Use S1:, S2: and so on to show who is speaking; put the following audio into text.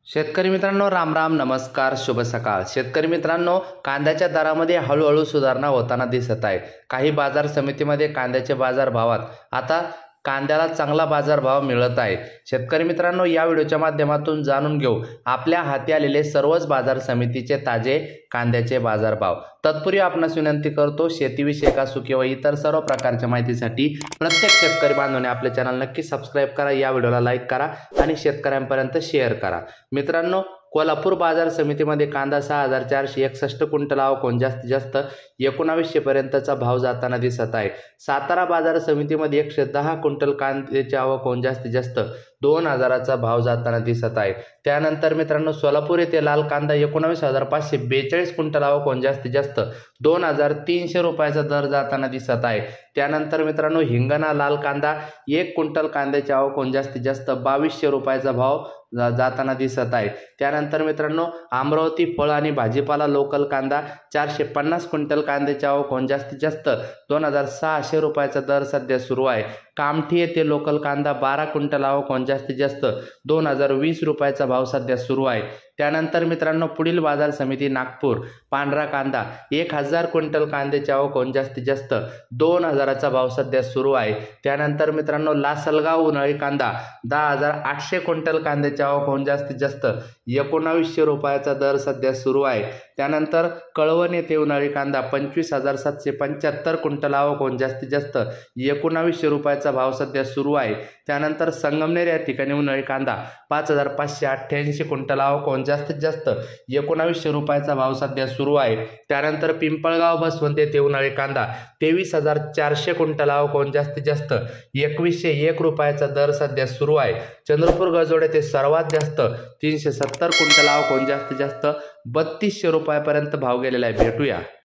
S1: शेतकरी मित्रांनो, राम राम, नमस्कार, शुभ सकाळ। शेतकरी मित्रांनो, कांद्याच्या दरामध्ये हळूहळू सुधारणा होताना दिसत आहे। काही बाजार समितीमध्ये कांद्याचे बाजार भावात आता कांद्याला चांगला बाजारभाव मिळत आहे। शेतकरी मित्रांनो, या व्हिडिओच्या माध्यमातून जाणून घेऊ आपल्या हाती आलेले सर्वच बाजार समितीचे ताजे कांद्याचे बाजारभाव। तत्पूर्वी आपणास विनंती करतो, शेतीविषयक असो किंवा इतर सर्व प्रकारच्या माहितीसाठी प्रत्येक शेतकरी बांधवांनी आपले चॅनल नक्की सबस्क्राइब करा, या व्हिडिओला लाईक करा आणि शेतकऱ्यांपर्यंत शेअर करा। मित्रांनो, कोल्हापूर बाजार समितीमध्ये कांदा 6461 क्विंटल आवक जास्तीत जास्त 1900 पर्यंतचा भाव जाताना दिसत आहे। सातारा बाजार समितीमध्ये 110 क्विंटल कांद्याची आवक जास्तीत जास्त 2000चा भाव जाताना दिसत आहे। त्यानंतर मित्रांनो, सोलापूर येथे लाल कांदा 19,542 क्विंटल आवक जास्तीत जास्त 2300 रुपयाचा दर जाताना दिसत आहे। त्यानंतर मित्रांनो, हिंगणा लाल कांदा 1 क्विंटल कांद्याची आवक जास्तीत जास्त 2200 रुपयाचा भाव जाताना दिसत आहे। त्यानंतर मित्रांनो, अमरावती फळ आणि भाजीपाला लोकल कांदा 450 क्विंटल कांद्याची आवक जास्तीत जास्त 2600 रुपयाचा दर सध्या सुरू आहे। कामठी येथे लोकल कांदा 12 क्विंटल आवक जास्तीत जास्त 2020 रुपयाचा भाव सध्या सुरू आहे। त्यानंतर मित्रांनो, पुढील बाजार समिती नागपूर पांढरा कांदा 1000 क्विंटल कांद्याची आवक जास्तीत जास्त 2000चा भाव सध्या सुरू आहे। त्यानंतर मित्रांनो, लासलगाव उन्हाळी कांदा 10800 क्विंटल कांद्याची आवक जास्तीत जास्त 1900 रुपयाचा दर सध्या सुरू आहे। त्यानंतर कळवण येथे उन्हाळी कांदा 25775 क्विंटल आवक जास्तीत जास्त 1900 रुपयाचा भाव सध्या सुरू आहे। त्यानंतर संगमनेर या ठिकाणी उन्हाळी कांदा 5588 क्विंटल आवक जास्तीत जास्त 1900 रुपयाचा भाव सध्या सुरू आहे। त्यानंतर पिंपळगाव बसवंत येथे उन्हाळी कांदा 23400 क्विंटल आवक जास्तीत जास्त 2101 रुपयाचा दर सध्या सुरू आहे। चंद्रपूर गजोड येथे सर्वात जास्त 370 क्विंटल आवक जास्तीत जास्त 3200 रुपयापर्यंत भाव गेलेला आहे। भेटूया